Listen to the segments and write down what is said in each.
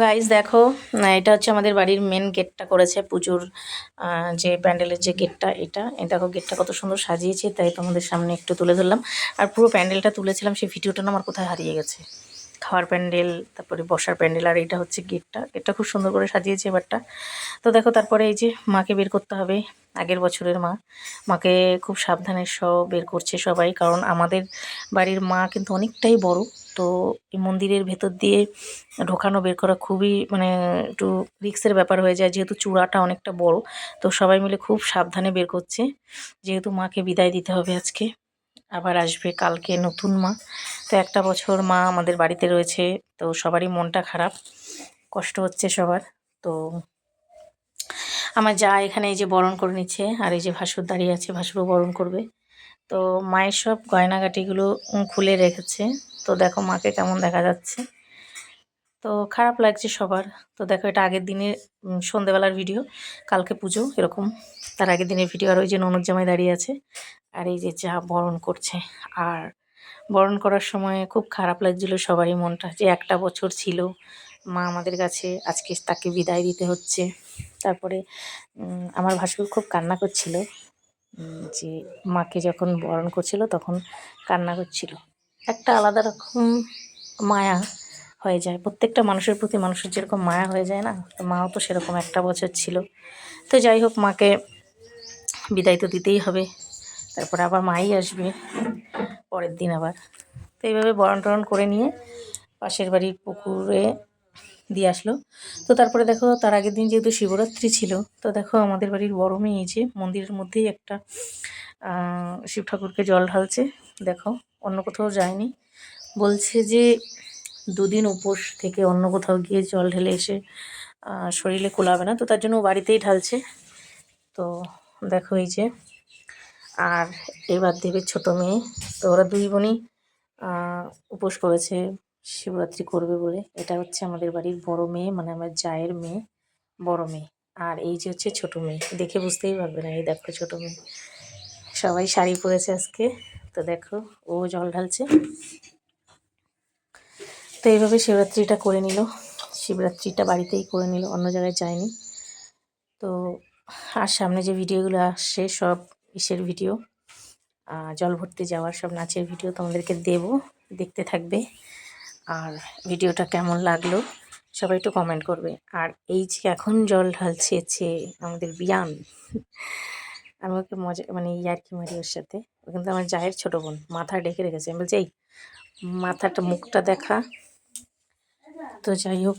Guys দেখো, এটা হচ্ছে আমাদের বাড়ির মেন গেটটা করেছে পুজোর যে প্যান্ডেলের যে গেটটা, এটা দেখো গেটটা কত সুন্দর সাজিয়েছে, তাই তোমাদের সামনে একটু তুলে ধরলাম। আর পুরো প্যান্ডেলটা তুলেছিলাম, সেই ভিডিওটা না আমার কোথায় হারিয়ে গেছে। খাওয়ার প্যান্ডেল, তারপরে বসার প্যান্ডেল, আর এটা হচ্ছে গেটটা খুব সুন্দর করে সাজিয়েছে এবারটা। তো দেখো তারপরে এই যে মাকে বের করতে হবে, আগের বছরের মাকে খুব সাবধানে সব বের করছে সবাই, কারণ আমাদের বাড়ির মা কিন্তু অনেকটাই বড়। তো এই মন্দিরের ভেতর দিয়ে ঢোকানো বের করা খুবই মানে একটু রিস্কের ব্যাপার হয়ে যায়, যেহেতু চূড়াটা অনেকটা বড়। তো সবাই মিলে খুব সাবধানে বের করছে, যেহেতু মাকে বিদায় দিতে হবে আজকে, আবার আসবে কালকে নতুন মা। তো একটা বছর মা আমাদের বাড়িতে রয়েছে, তো সবারই মনটা খারাপ, কষ্ট হচ্ছে সবার। তো আমার যা এখানে এই যে বরণ করে নিচ্ছে, আর এই যে ভাসুর দাঁড়িয়ে আছে, ভাসুরও বরণ করবে। তো মায়ের সব গয়নাগাটিগুলো খুলে রেখেছে। তো দেখো মাকে কেমন দেখা যাচ্ছে, তো খারাপ লাগছে সবার। তো দেখো এটা আগের দিনের সন্ধেবেলার ভিডিও, কালকে পুজো এরকম, তার আগের দিনের ভিডিও। আর ওই যে ননদ জামাই দাঁড়িয়ে আছে, আর এই যে যা বরণ করছে। আর বরণ করার সময় খুব খারাপ লাগছিল সবারই মনটা, যে একটা বছর ছিল মা আমাদের কাছে, আজকে তাকে বিদায় দিতে হচ্ছে। তারপরে আমার ভাসুর খুব কান্না করছিল, যে মাকে যখন বরণ করছিল তখন কান্না করছিল। একটা আলাদা রকম মায়া হয়ে যায় প্রত্যেকটা মানুষের প্রতি, মানুষের যেরকম মায়া হয়ে যায় না, তো মাও তো সেরকম একটা বছর ছিল। তো যাই হোক, মাকে বিদায় তো দিতেই হবে, তারপরে আবার মাই আসবে পরের দিন আবার। তো এইভাবে বরণ টরণ করে নিয়ে পাশের বাড়ির পুকুরে দিয়ে আসলো। তো তারপরে দেখো তার আগের দিন যেহেতু শিবরাত্রি ছিল, তো দেখো আমাদের বাড়ির বড় মেয়ে এই যে মন্দিরের মধ্যেই একটা শিব ঠাকুরকে জল ঢালছে। দেখো অন্য কোথাও যায়নি, বলছে যে দুদিন উপোস থেকে অন্য কোথাও গিয়ে জল ঢেলে এসে শরীরে কুলাবে না, তো তার জন্য ও বাড়িতেই ঢালছে। তো দেখো এই যে, আর এবার দেবের ছোটো মেয়ে, তো ওরা দুই বোনই উপোস করেছে শিবরাত্রি করবে বলে। এটা হচ্ছে আমাদের বাড়ির বড় মেয়ে, মানে আমার জায়ের মেয়ে, বড় মেয়ে। আর এই যে হচ্ছে ছোটো মেয়ে, দেখে বুঝতেই পারবে না, এই দেখো ছোটো মেয়ে। সবাই শাড়ি পরেছে আজকে, তো দেখো ও জল ঢালছে। তো এইভাবে শিবরাত্রিটা করে নিল, শিবরাত্রিটা বাড়িতেই করে নিল, অন্য জায়গায় যায়নি। তো আর সামনে যে ভিডিওগুলো আসছে সব ইসের ভিডিও, জল ভর্তি যাওয়ার সব নাচের ভিডিও তোমাদেরকে দেব, দেখতে থাকবে। আর ভিডিওটা কেমন লাগলো সবাই একটু কমেন্ট করবে। আর এই যে এখন জল ঢালছে আমাদের বিয়ান, আমি ওকে মজা মানে ইয়ার্কি মারি ওর সাথে, ও কিন্তু আমার জায়ের ছোটো বোন, মাথা ডেকে রেখেছে। আমি বলছি এই মাথাটা মুখটা দেখা। তো যাই হোক,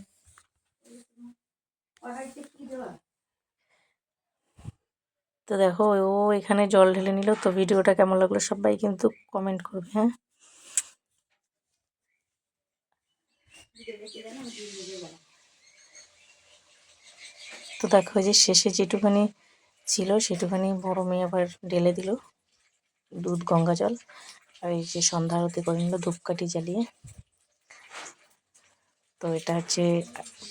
তো দেখো ও এখানে জল ঢেলে নিল। তো ভিডিওটা কেমন লাগলো সবাই কিন্তু কমেন্ট করবে, হ্যাঁ। তো দেখো যে শেষে যেটুখানি ছিল সেটুখানি বড় মেয়ে আবার ঢেলে দিল দুধ গঙ্গা জল। আর এই যে সন্ধ্যা আরতি করে নিল ধূপকাঠি জ্বালিয়ে। তো এটা হচ্ছে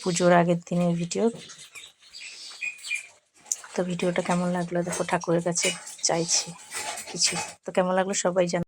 পুজোর আগের দিনের ভিডিও। তো ভিডিওটা কেমন লাগলো দেখো, ঠাকুরের কাছে চাইছি কিছু। তো কেমন লাগলো সবাই জানো।